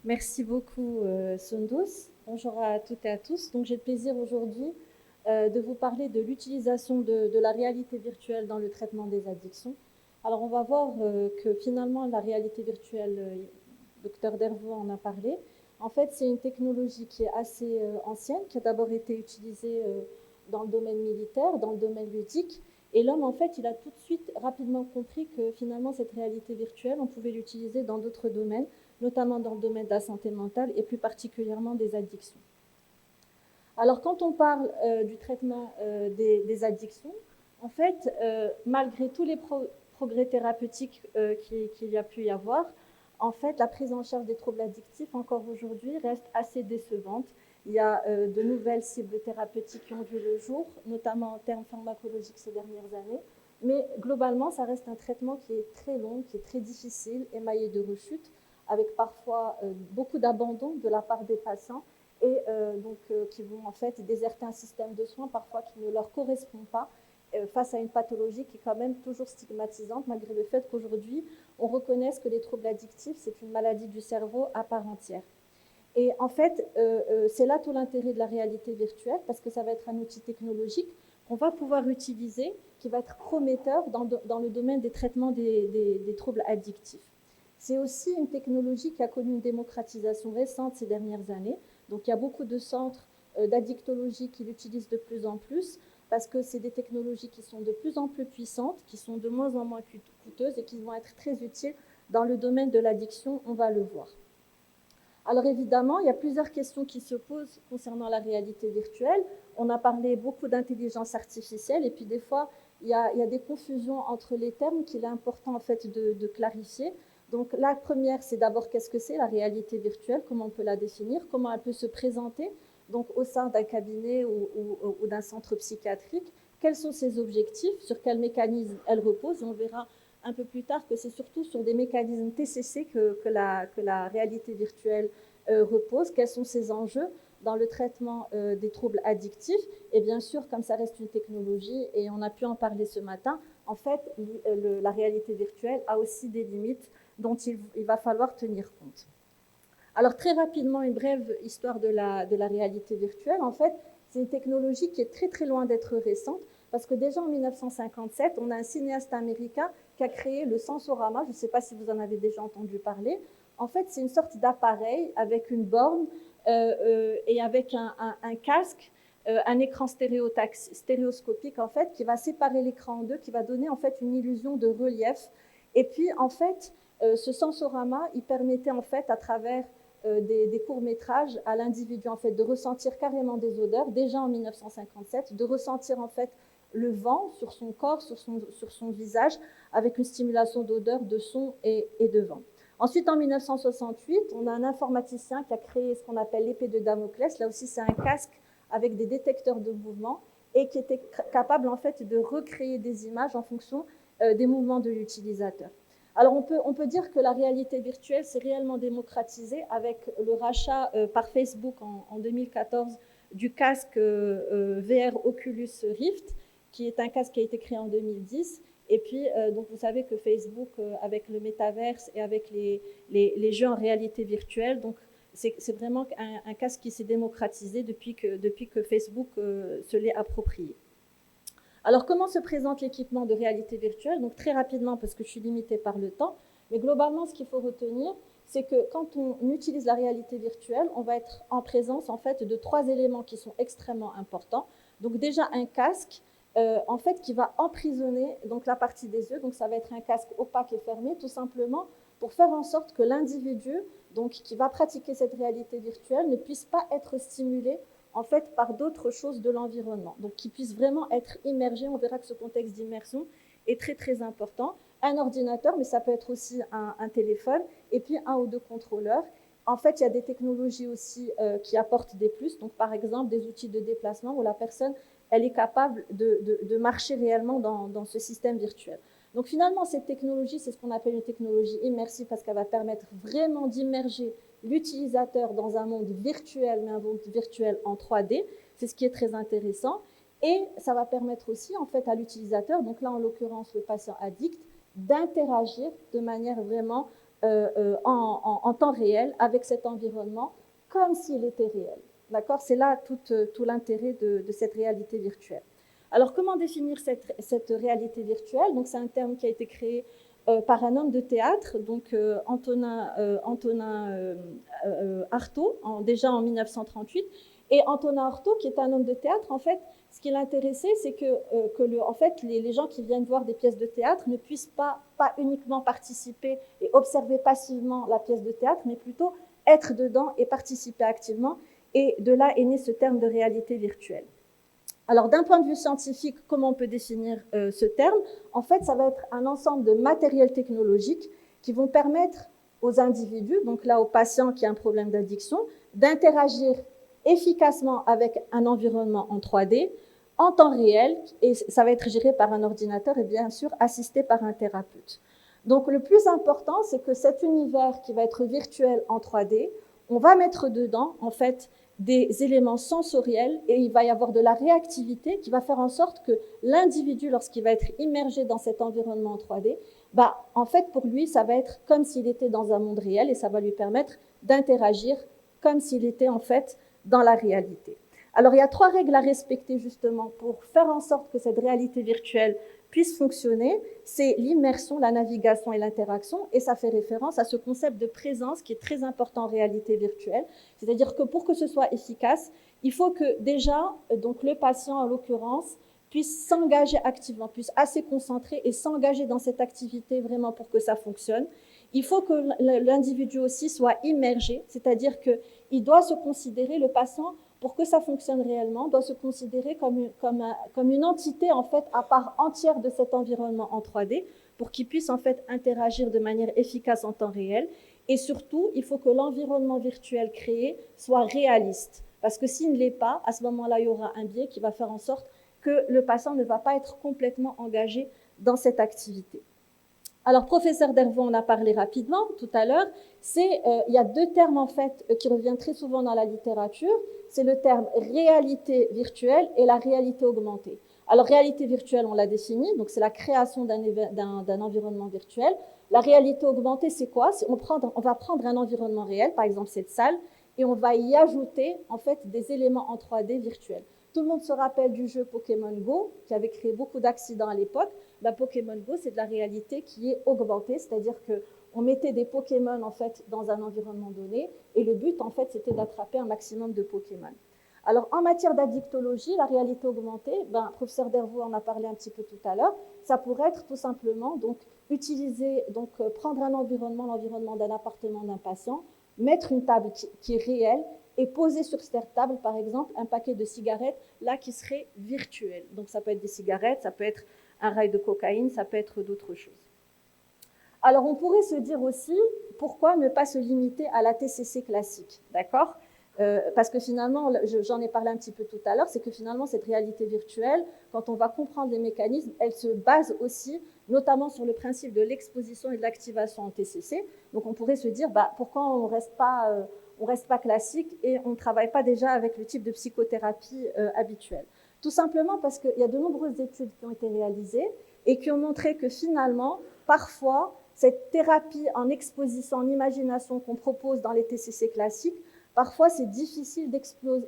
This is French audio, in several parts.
Merci beaucoup, Sundus. Bonjour à toutes et à tous. Donc, j'ai le plaisir aujourd'hui de vous parler de l'utilisation de la réalité virtuelle dans le traitement des addictions. Alors, on va voir que finalement, la réalité virtuelle, docteur Dervaux en a parlé. En fait, c'est une technologie qui est assez ancienne, qui a d'abord été utilisée dans le domaine militaire, dans le domaine ludique. Et l'homme, en fait, il a tout de suite rapidement compris que finalement, cette réalité virtuelle, on pouvait l'utiliser dans d'autres domaines, notamment dans le domaine de la santé mentale et plus particulièrement des addictions. Alors, quand on parle du traitement des addictions, en fait, malgré tous les progrès thérapeutiques qu'il y a pu y avoir, en fait, la prise en charge des troubles addictifs, encore aujourd'hui, reste assez décevante. Il y a de nouvelles cibles thérapeutiques qui ont vu le jour, notamment en termes pharmacologiques ces dernières années. Mais globalement, ça reste un traitement qui est très long, qui est très difficile, émaillé de rechutes, avec parfois beaucoup d'abandon de la part des patients et qui vont en fait déserter un système de soins parfois qui ne leur correspond pas face à une pathologie qui est quand même toujours stigmatisante, malgré le fait qu'aujourd'hui, on reconnaisse que les troubles addictifs, c'est une maladie du cerveau à part entière. Et en fait, c'est là tout l'intérêt de la réalité virtuelle, parce que ça va être un outil technologique qu'on va pouvoir utiliser, qui va être prometteur dans le domaine des traitements des troubles addictifs. C'est aussi une technologie qui a connu une démocratisation récente ces dernières années. Donc il y a beaucoup de centres d'addictologie qui l'utilisent de plus en plus, parce que c'est des technologies qui sont de plus en plus puissantes, qui sont de moins en moins coûteuses et qui vont être très utiles dans le domaine de l'addiction, on va le voir. Alors évidemment, il y a plusieurs questions qui se posent concernant la réalité virtuelle. On a parlé beaucoup d'intelligence artificielle et puis des fois, il y a des confusions entre les termes qu'il est important en fait de clarifier. Donc la première, c'est d'abord qu'est-ce que c'est la réalité virtuelle, comment on peut la définir, comment elle peut se présenter donc au sein d'un cabinet ou d'un centre psychiatrique, quels sont ses objectifs, sur quels mécanismes elle repose, et on verra un peu plus tard que c'est surtout sur des mécanismes TCC que la réalité virtuelle repose, quels sont ses enjeux dans le traitement des troubles addictifs. Et bien sûr, comme ça reste une technologie, et on a pu en parler ce matin, en fait, la réalité virtuelle a aussi des limites dont il va falloir tenir compte. Alors très rapidement, une brève histoire de la réalité virtuelle. En fait, c'est une technologie qui est très très loin d'être récente, parce que déjà en 1957, on a un cinéaste américain qui a créé le Sensorama. Je ne sais pas si vous en avez déjà entendu parler. En fait, c'est une sorte d'appareil avec une borne et avec un casque, un écran stéréoscopique en fait, qui va séparer l'écran en deux, qui va donner en fait une illusion de relief. Et puis en fait, ce Sensorama, il permettait en fait à travers des courts-métrages à l'individu en fait de ressentir carrément des odeurs, déjà en 1957, de ressentir en fait le vent sur son corps, sur son visage, avec une stimulation d'odeur, de son et de vent. Ensuite, en 1968, on a un informaticien qui a créé ce qu'on appelle l'épée de Damoclès. Là aussi, c'est un casque avec des détecteurs de mouvement et qui était capable en fait de recréer des images en fonction des mouvements de l'utilisateur. Alors on peut dire que la réalité virtuelle s'est réellement démocratisée avec le rachat par Facebook en 2014 du casque VR Oculus Rift, qui est un casque qui a été créé en 2010. Et puis, donc vous savez que Facebook, avec le métaverse et avec les jeux en réalité virtuelle, donc c'est vraiment un casque qui s'est démocratisé depuis que Facebook se l'est approprié. Alors, comment se présente l'équipement de réalité virtuelle? Donc, très rapidement, parce que je suis limitée par le temps, mais globalement, ce qu'il faut retenir, c'est que quand on utilise la réalité virtuelle, on va être en présence en fait de trois éléments qui sont extrêmement importants. Donc, déjà un casque, en fait, qui va emprisonner donc la partie des yeux. Donc, ça va être un casque opaque et fermé, tout simplement pour faire en sorte que l'individu, donc qui va pratiquer cette réalité virtuelle, ne puisse pas être stimulé en fait par d'autres choses de l'environnement. Donc, qui puissent vraiment être immergés. On verra que ce contexte d'immersion est très, très important. Un ordinateur, mais ça peut être aussi un téléphone, et puis un ou deux contrôleurs. En fait, il y a des technologies aussi qui apportent des plus. Donc, par exemple, des outils de déplacement où la personne, elle est capable de marcher réellement dans ce système virtuel. Donc, finalement, cette technologie, c'est ce qu'on appelle une technologie immersive parce qu'elle va permettre vraiment d'immerger l'utilisateur dans un monde virtuel, mais un monde virtuel en 3D. C'est ce qui est très intéressant. Et ça va permettre aussi, en fait, à l'utilisateur, donc là, en l'occurrence, le patient addict, d'interagir de manière vraiment en temps réel avec cet environnement comme s'il était réel. D'accord? C'est là tout l'intérêt de cette réalité virtuelle. Alors, comment définir cette réalité virtuelle? Donc, c'est un terme qui a été créé par un homme de théâtre, donc Antonin Artaud, déjà en 1938. Et Antonin Artaud, qui est un homme de théâtre, en fait, ce qui l'intéressait, c'est en fait, les gens qui viennent voir des pièces de théâtre ne puissent pas uniquement participer et observer passivement la pièce de théâtre, mais plutôt être dedans et participer activement. Et de là est né ce terme de réalité virtuelle. Alors, d'un point de vue scientifique, comment on peut définir ce terme? En fait, ça va être un ensemble de matériels technologiques qui vont permettre aux individus, donc là aux patients qui ont un problème d'addiction, d'interagir efficacement avec un environnement en 3D, en temps réel, et ça va être géré par un ordinateur et bien sûr assisté par un thérapeute. Donc, le plus important, c'est que cet univers qui va être virtuel en 3D, on va mettre dedans, en fait, des éléments sensoriels et il va y avoir de la réactivité qui va faire en sorte que l'individu, lorsqu'il va être immergé dans cet environnement en 3D, en fait, pour lui, ça va être comme s'il était dans un monde réel et ça va lui permettre d'interagir comme s'il était, en fait, dans la réalité. Alors, il y a 3 règles à respecter, justement, pour faire en sorte que cette réalité virtuelle puisse fonctionner. C'est l'immersion, la navigation et l'interaction, et ça fait référence à ce concept de présence qui est très important en réalité virtuelle. C'est-à-dire que pour que ce soit efficace, il faut que déjà, donc le patient en l'occurrence, puisse s'engager activement, puisse assez concentrer et s'engager dans cette activité vraiment pour que ça fonctionne. Il faut que l'individu aussi soit immergé, c'est-à-dire qu'il doit se considérer, le patient, pour que ça fonctionne réellement, doit se considérer comme une entité en fait à part entière de cet environnement en 3D pour qu'il puisse en fait interagir de manière efficace en temps réel. Et surtout, il faut que l'environnement virtuel créé soit réaliste. Parce que s'il ne l'est pas, à ce moment-là, il y aura un biais qui va faire en sorte que le patient ne va pas être complètement engagé dans cette activité. Alors, professeur Dervaux en a parlé rapidement tout à l'heure. Il y a 2 termes en fait qui reviennent très souvent dans la littérature. C'est le terme réalité virtuelle et la réalité augmentée. Alors, réalité virtuelle, on l'a défini, donc c'est la création d'un environnement virtuel. La réalité augmentée, c'est quoi? On va prendre un environnement réel, par exemple cette salle, et on va y ajouter en fait des éléments en 3D virtuels. Tout le monde se rappelle du jeu Pokémon Go, qui avait créé beaucoup d'accidents à l'époque. Pokémon Go, c'est de la réalité qui est augmentée, c'est-à-dire qu'on mettait des Pokémon en fait dans un environnement donné, et le but en fait c'était d'attraper un maximum de Pokémon. Alors en matière d'addictologie, la réalité augmentée, professeur Dervaux en a parlé un petit peu tout à l'heure, ça pourrait être tout simplement donc prendre un environnement, l'environnement d'un appartement d'un patient, mettre une table qui est réelle et poser sur cette table, par exemple, un paquet de cigarettes, là, qui serait virtuel. Donc, ça peut être des cigarettes, ça peut être un rail de cocaïne, ça peut être d'autres choses. Alors, on pourrait se dire aussi, pourquoi ne pas se limiter à la TCC classique, d'accord? Parce que finalement, j'en ai parlé un petit peu tout à l'heure, c'est que finalement, cette réalité virtuelle, quand on va comprendre les mécanismes, elle se base aussi notamment sur le principe de l'exposition et de l'activation en TCC. Donc, on pourrait se dire, pourquoi on reste pas classique et on ne travaille pas déjà avec le type de psychothérapie habituelle? Tout simplement parce qu'il y a de nombreuses études qui ont été réalisées et qui ont montré que finalement, parfois, cette thérapie en exposition, en imagination qu'on propose dans les TCC classiques, parfois c'est difficile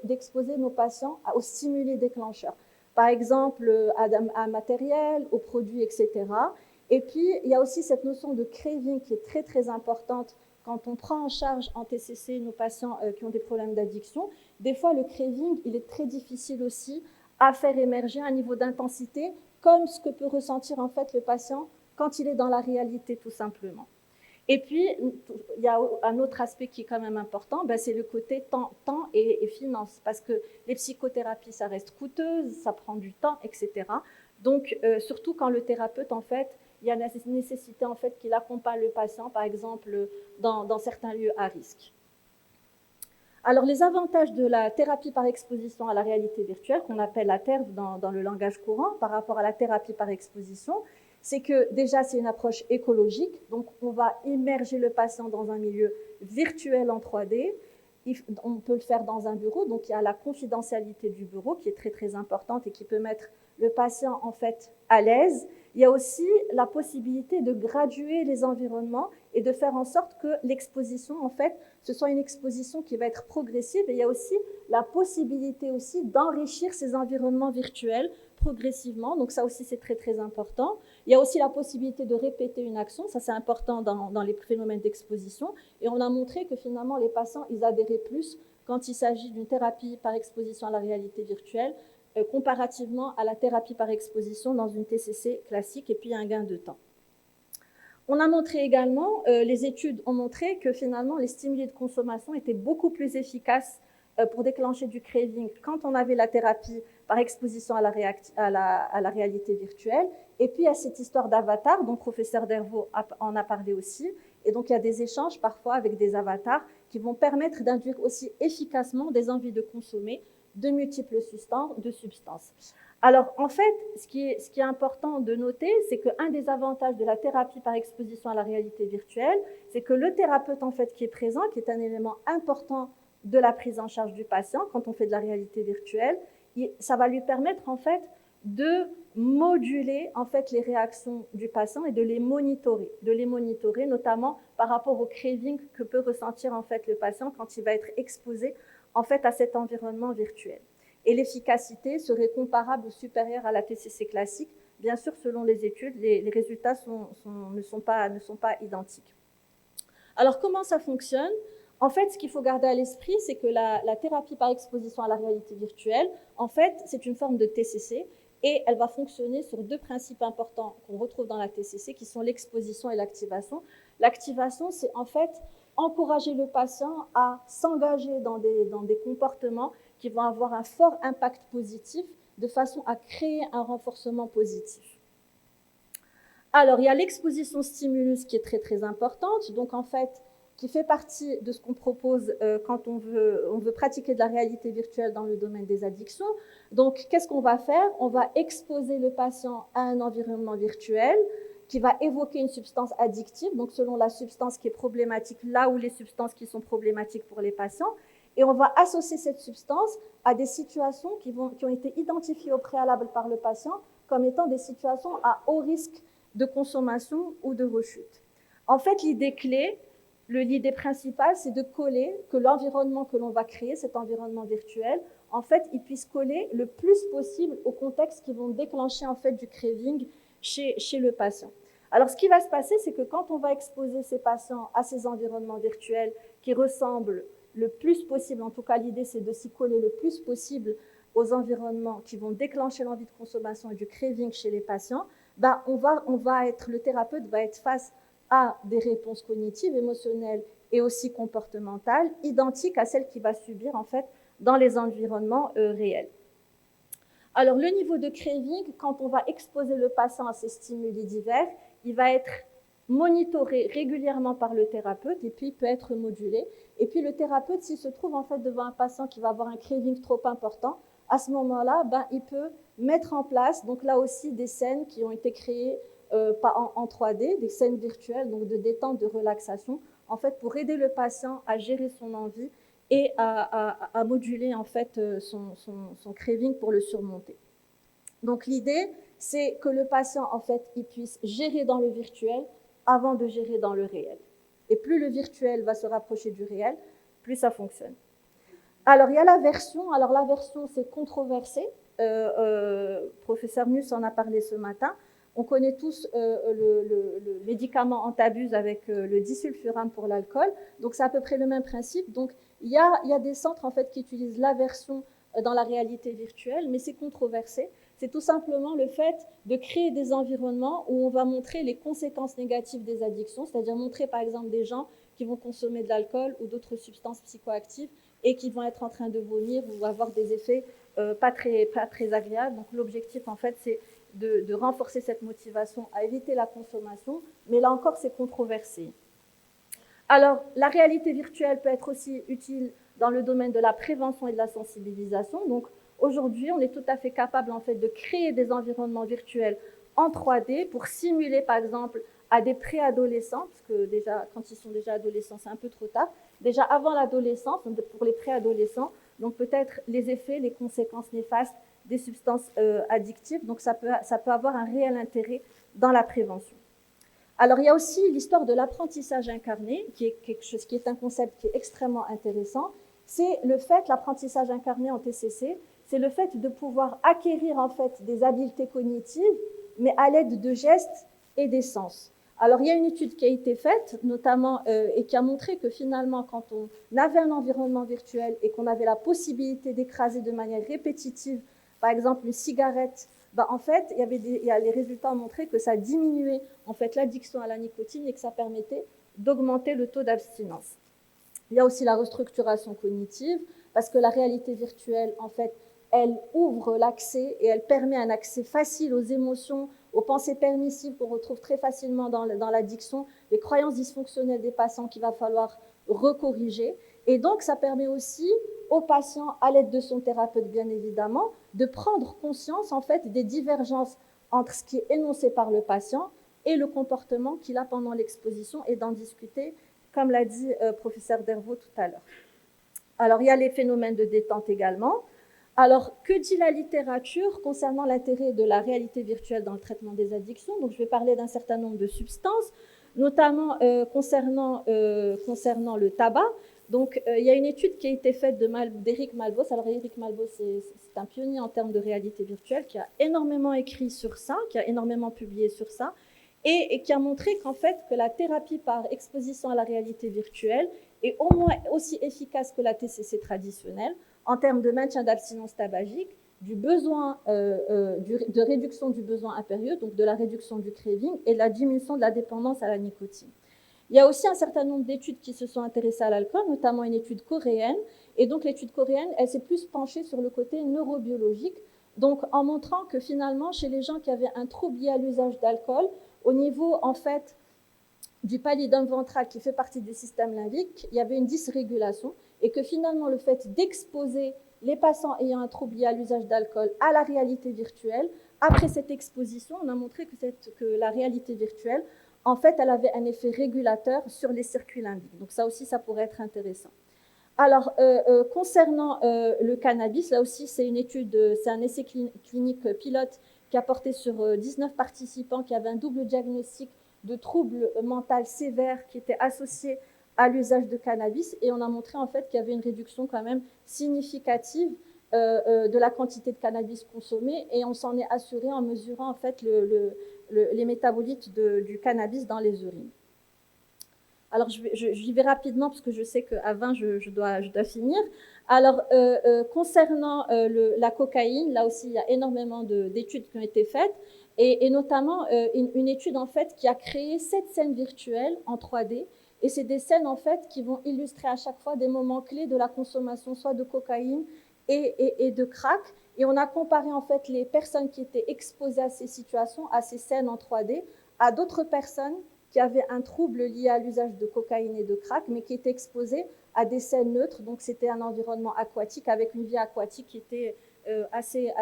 d'exposer nos patients aux stimuli déclencheurs. Par exemple, à un matériel, aux produits, etc. Et puis, il y a aussi cette notion de craving qui est très, très importante quand on prend en charge en TCC nos patients qui ont des problèmes d'addiction. Des fois, le craving, il est très difficile aussi à faire émerger un niveau d'intensité comme ce que peut ressentir en fait le patient quand il est dans la réalité tout simplement. Et puis, il y a un autre aspect qui est quand même important, c'est le côté temps et finance, parce que les psychothérapies, ça reste coûteuse, ça prend du temps, etc. Donc, surtout quand le thérapeute, en fait, il y a la nécessité en fait qu'il accompagne le patient, par exemple, dans certains lieux à risque. Alors, les avantages de la thérapie par exposition à la réalité virtuelle, qu'on appelle la TERV dans le langage courant, par rapport à la thérapie par exposition, c'est que déjà, c'est une approche écologique. Donc, on va immerger le patient dans un milieu virtuel en 3D. On peut le faire dans un bureau. Donc, il y a la confidentialité du bureau qui est très, très importante et qui peut mettre le patient, en fait, à l'aise. il y a aussi la possibilité de graduer les environnements et de faire en sorte que l'exposition, en fait, ce soit une exposition qui va être progressive. Et il y a aussi la possibilité aussi d'enrichir ces environnements virtuels progressivement. Donc ça aussi, c'est très, très important. Il y a aussi la possibilité de répéter une action. Ça, c'est important dans les phénomènes d'exposition. Et on a montré que finalement, les patients, ils adhéraient plus quand il s'agit d'une thérapie par exposition à la réalité virtuelle comparativement à la thérapie par exposition dans une TCC classique, et puis un gain de temps. On a montré également, les études ont montré que finalement les stimuli de consommation étaient beaucoup plus efficaces pour déclencher du craving quand on avait la thérapie par exposition à la réalité virtuelle. Et puis il y a cette histoire d'avatar dont professeur Dervaux en a parlé aussi. Et donc il y a des échanges parfois avec des avatars qui vont permettre d'induire aussi efficacement des envies de consommer de multiples substances. Alors, en fait, ce qui est important de noter, c'est qu'un des avantages de la thérapie par exposition à la réalité virtuelle, c'est que le thérapeute, en fait, qui est présent, qui est un élément important de la prise en charge du patient quand on fait de la réalité virtuelle, ça va lui permettre, en fait, de moduler, en fait, les réactions du patient et de les monitorer, notamment par rapport au craving que peut ressentir, en fait, le patient quand il va être exposé, en fait, à cet environnement virtuel. Et l'efficacité serait comparable ou supérieure à la TCC classique. Bien sûr, selon les études, les résultats ne sont pas identiques. Alors, comment ça fonctionne? En fait, ce qu'il faut garder à l'esprit, c'est que la thérapie par exposition à la réalité virtuelle, en fait, c'est une forme de TCC et elle va fonctionner sur deux principes importants qu'on retrouve dans la TCC, qui sont l'exposition et l'activation. L'activation, c'est en fait encourager le patient à s'engager dans des comportements qui vont avoir un fort impact positif de façon à créer un renforcement positif. Alors, il y a l'exposition stimulus qui est très, très importante, donc en fait, qui fait partie de ce qu'on propose quand on veut pratiquer de la réalité virtuelle dans le domaine des addictions. Donc, qu'est-ce qu'on va faire? On va exposer le patient à un environnement virtuel qui va évoquer une substance addictive, donc selon la substance qui est problématique, là où les substances qui sont problématiques pour les patients, et on va associer cette substance à des situations qui ont été identifiées au préalable par le patient comme étant des situations à haut risque de consommation ou de rechute. En fait, l'idée principale, c'est de coller, que l'environnement que l'on va créer, cet environnement virtuel, en fait, il puisse coller le plus possible aux contextes qui vont déclencher en fait du craving chez le patient. Alors, ce qui va se passer, c'est que quand on va exposer ces patients à ces environnements virtuels qui ressemblent le plus possible, en tout cas l'idée c'est de s'y coller le plus possible aux environnements qui vont déclencher l'envie de consommation et du craving chez les patients, ben le thérapeute va être face à des réponses cognitives, émotionnelles et aussi comportementales identiques à celles qu'il va subir en fait dans les environnements réels. Alors le niveau de craving, quand on va exposer le patient à ces stimuli divers, il va être monitoré régulièrement par le thérapeute et puis il peut être modulé. Et puis le thérapeute, s'il se trouve en fait devant un patient qui va avoir un craving trop important, à ce moment-là, ben, il peut mettre en place, donc là aussi, des scènes qui ont été créées en 3D, des scènes virtuelles, donc de détente, de relaxation, en fait, pour aider le patient à gérer son envie et à moduler en fait son craving pour le surmonter. Donc l'idée, c'est que le patient, en fait, il puisse gérer dans le virtuel avant de gérer dans le réel. Et plus le virtuel va se rapprocher du réel, plus ça fonctionne. Alors, il y a l'aversion. Alors, l'aversion, c'est controversé. Professeur Mus en a parlé ce matin. On connaît tous le médicament Antabuse avec le disulfiram pour l'alcool. Donc, c'est à peu près le même principe. Donc, il y a des centres, en fait, qui utilisent l'aversion dans la réalité virtuelle, mais c'est controversé. C'est tout simplement le fait de créer des environnements où on va montrer les conséquences négatives des addictions, c'est-à-dire montrer, par exemple, des gens qui vont consommer de l'alcool ou d'autres substances psychoactives et qui vont être en train de vomir ou avoir des effets pas très agréables. Donc l'objectif, en fait, c'est de renforcer cette motivation à éviter la consommation, mais là encore, c'est controversé. Alors, la réalité virtuelle peut être aussi utile dans le domaine de la prévention et de la sensibilisation. Donc, aujourd'hui, on est tout à fait capable, en fait, de créer des environnements virtuels en 3D pour simuler, par exemple, à des préadolescents, parce que déjà, quand ils sont déjà adolescents, c'est un peu trop tard, déjà avant l'adolescence, pour les préadolescents, donc peut-être les effets, les conséquences néfastes des substances addictives. Donc ça peut avoir un réel intérêt dans la prévention. Alors il y a aussi l'histoire de l'apprentissage incarné, qui est un concept qui est extrêmement intéressant. C'est le fait, l'apprentissage incarné en TCC, c'est le fait de pouvoir acquérir en fait des habiletés cognitives, mais à l'aide de gestes et des sens. Alors, il y a une étude qui a été faite, notamment, et qui a montré que finalement, quand on avait un environnement virtuel et qu'on avait la possibilité d'écraser de manière répétitive, par exemple, une cigarette, en fait, les résultats ont montré que ça diminuait en fait, l'addiction à la nicotine et que ça permettait d'augmenter le taux d'abstinence. Il y a aussi la restructuration cognitive, parce que la réalité virtuelle, en fait, elle ouvre l'accès et elle permet un accès facile aux émotions, aux pensées permissives qu'on retrouve très facilement dans l'addiction, les croyances dysfonctionnelles des patients qu'il va falloir recorriger. Et donc, ça permet aussi aux patients, à l'aide de son thérapeute bien évidemment, de prendre conscience en fait des divergences entre ce qui est énoncé par le patient et le comportement qu'il a pendant l'exposition et d'en discuter, comme l'a dit professeur Dervaux tout à l'heure. Alors, il y a les phénomènes de détente également. Alors, que dit la littérature concernant l'intérêt de la réalité virtuelle dans le traitement des addictions? Donc, je vais parler d'un certain nombre de substances, notamment concernant le tabac. Donc, il y a une étude qui a été faite d'Éric Malbos. Alors, Éric Malbos, c'est un pionnier en termes de réalité virtuelle qui a énormément écrit sur ça, qui a énormément publié sur ça, et qui a montré qu'en fait, que la thérapie par exposition à la réalité virtuelle est au moins aussi efficace que la TCC traditionnelle en termes de maintien d'abstinence tabagique, du besoin, de réduction du besoin impérieux, donc de la réduction du craving et de la diminution de la dépendance à la nicotine. Il y a aussi un certain nombre d'études qui se sont intéressées à l'alcool, notamment une étude coréenne. Et donc l'étude coréenne, elle s'est plus penchée sur le côté neurobiologique, donc en montrant que finalement, chez les gens qui avaient un trouble lié à l'usage d'alcool, au niveau en fait du pallidum ventral qui fait partie du système limbique, il y avait une dysrégulation et que finalement le fait d'exposer les patients ayant un trouble lié à l'usage d'alcool à la réalité virtuelle, après cette exposition, on a montré que la réalité virtuelle, en fait, elle avait un effet régulateur sur les circuits limbiques. Donc ça aussi, ça pourrait être intéressant. Alors, concernant le cannabis, là aussi, c'est une étude, c'est un essai clinique pilote qui a porté sur 19 participants qui avaient un double diagnostic de troubles mentaux sévères qui étaient associés à l'usage de cannabis. Et on a montré en fait qu'il y avait une réduction quand même significative de la quantité de cannabis consommée. Et on s'en est assuré en mesurant en fait les métabolites du cannabis dans les urines. Alors, j'y vais rapidement parce que je sais qu'à 20, je dois finir. Alors, concernant la cocaïne, là aussi, il y a énormément d'études qui ont été faites, et notamment une étude, en fait, qui a créé 7 scènes virtuelles en 3D, et c'est des scènes, en fait, qui vont illustrer à chaque fois des moments clés de la consommation, soit de cocaïne et de crack, et on a comparé, en fait, les personnes qui étaient exposées à ces situations, à ces scènes en 3D, à d'autres personnes qui avaient un trouble lié à l'usage de cocaïne et de crack, mais qui étaient exposés à des scènes neutres. Donc, c'était un environnement aquatique avec une vie aquatique qui était assez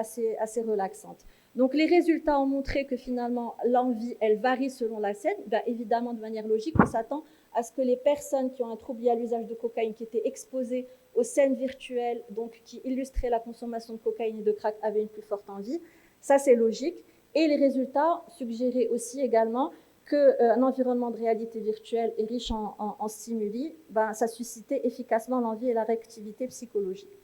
relaxante. Donc, les résultats ont montré que finalement, l'envie, elle varie selon la scène. Ben, évidemment, de manière logique, on s'attend à ce que les personnes qui ont un trouble lié à l'usage de cocaïne, qui étaient exposées aux scènes virtuelles, donc qui illustraient la consommation de cocaïne et de crack, avaient une plus forte envie. Ça, c'est logique. Et les résultats suggéraient aussi également qu'un environnement de réalité virtuelle est riche en stimuli, ça suscitait efficacement l'envie et la réactivité psychologique.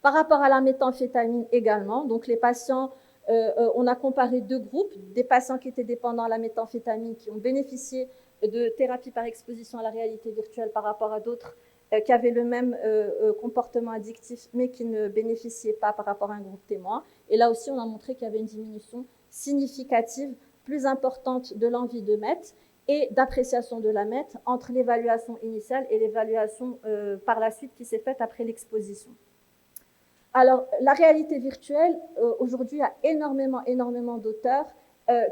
Par rapport à la méthamphétamine également, donc les patients, on a comparé 2 groupes, des patients qui étaient dépendants à la méthamphétamine, qui ont bénéficié de thérapie par exposition à la réalité virtuelle par rapport à d'autres qui avaient le même comportement addictif, mais qui ne bénéficiaient pas par rapport à un groupe témoin. Et là aussi, on a montré qu'il y avait une diminution significative plus importante de l'envie de mettre et d'appréciation de la mettre entre l'évaluation initiale et l'évaluation par la suite qui s'est faite après l'exposition. Alors, la réalité virtuelle, aujourd'hui, il y a énormément d'auteurs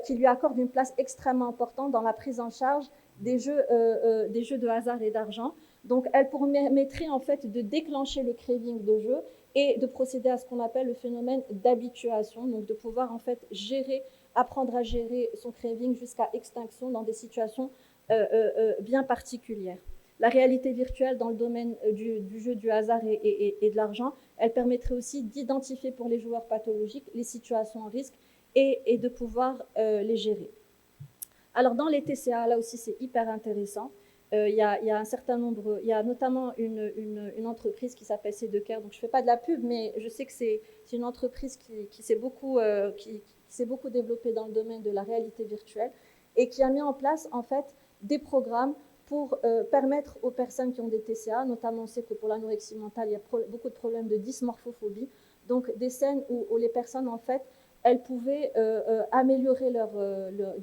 qui lui accordent une place extrêmement importante dans la prise en charge des jeux de hasard et d'argent. Donc, elle permettrait en fait de déclencher le craving de jeu et de procéder à ce qu'on appelle le phénomène d'habituation, donc de pouvoir en fait apprendre à gérer son craving jusqu'à extinction dans des situations bien particulières. La réalité virtuelle dans le domaine du jeu du hasard et de l'argent, elle permettrait aussi d'identifier pour les joueurs pathologiques les situations en risque et de pouvoir les gérer. Alors dans les TCA, là aussi c'est hyper intéressant. Il y a un certain nombre, il y a notamment une entreprise qui s'appelle C2Care, donc je ne fais pas de la pub, mais je sais que c'est une entreprise qui s'est beaucoup développée dans le domaine de la réalité virtuelle et qui a mis en place en fait des programmes pour permettre aux personnes qui ont des TCA, notamment on sait que pour l'anorexie mentale, il y a beaucoup de problèmes de dysmorphophobie, donc des scènes où les personnes en fait elles pouvaient améliorer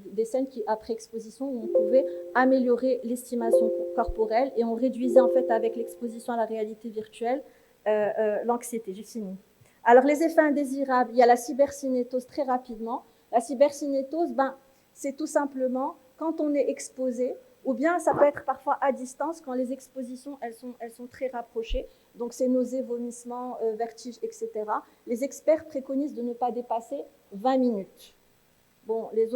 des scènes qui, après exposition, où on pouvait améliorer l'estimation corporelle et on réduisait en fait avec l'exposition à la réalité virtuelle l'anxiété. J'ai fini. Alors les effets indésirables, il y a la cybercinétose très rapidement. La cybercinétose, c'est tout simplement quand on est exposé, ou bien ça peut être parfois à distance quand les expositions elles sont très rapprochées. Donc c'est nausées, vomissements, vertiges, etc. Les experts préconisent de ne pas dépasser 20 minutes. Bon, il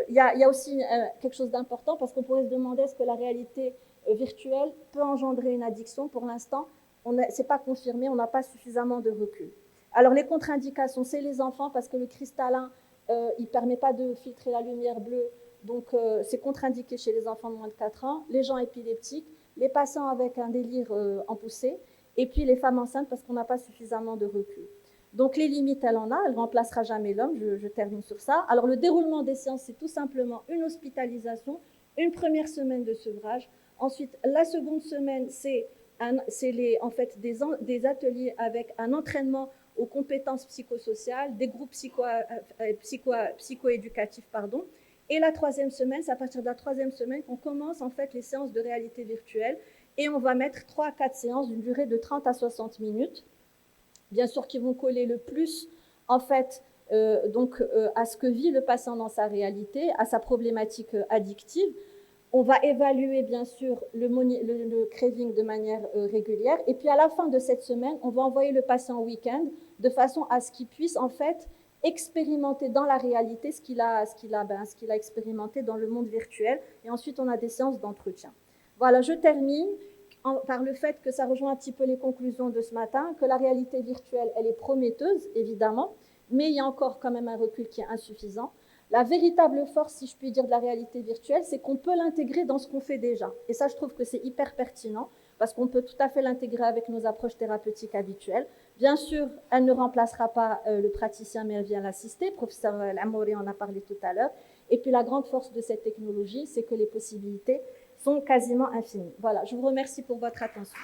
y a aussi quelque chose d'important parce qu'on pourrait se demander est-ce que la réalité virtuelle peut engendrer une addiction. Pour l'instant, ce n'est pas confirmé, on n'a pas suffisamment de recul. Alors les contre-indications, c'est les enfants parce que le cristallin, il ne permet pas de filtrer la lumière bleue, donc c'est contre-indiqué chez les enfants de moins de 4 ans, les gens épileptiques, les patients avec un délire en poussée, et puis les femmes enceintes parce qu'on n'a pas suffisamment de recul. Donc les limites, elle en a, elle ne remplacera jamais l'homme, je termine sur ça. Alors le déroulement des séances, c'est tout simplement une hospitalisation, une première semaine de sevrage. Ensuite, la seconde semaine, c'est en fait des ateliers avec un entraînement aux compétences psychosociales, des groupes psychoéducatifs, pardon. Et la troisième semaine, c'est à partir de la troisième semaine qu'on commence en fait les séances de réalité virtuelle et on va mettre 3 à 4 séances d'une durée de 30 à 60 minutes, bien sûr qui vont coller le plus en fait à ce que vit le patient dans sa réalité, à sa problématique addictive. On va évaluer bien sûr le craving de manière régulière et puis à la fin de cette semaine, on va envoyer le patient au week-end de façon à ce qu'il puisse en fait expérimenter dans la réalité ce qu'il a expérimenté dans le monde virtuel et ensuite on a des séances d'entretien. Voilà, je termine par le fait que ça rejoint un petit peu les conclusions de ce matin, que la réalité virtuelle, elle est prometteuse, évidemment, mais il y a encore quand même un recul qui est insuffisant. La véritable force, si je puis dire, de la réalité virtuelle, c'est qu'on peut l'intégrer dans ce qu'on fait déjà. Et ça, je trouve que c'est hyper pertinent, parce qu'on peut tout à fait l'intégrer avec nos approches thérapeutiques habituelles. Bien sûr, elle ne remplacera pas le praticien, mais elle vient l'assister. Professeur Amouri en a parlé tout à l'heure. Et puis la grande force de cette technologie, c'est que les possibilités sont quasiment infinies. Voilà, je vous remercie pour votre attention.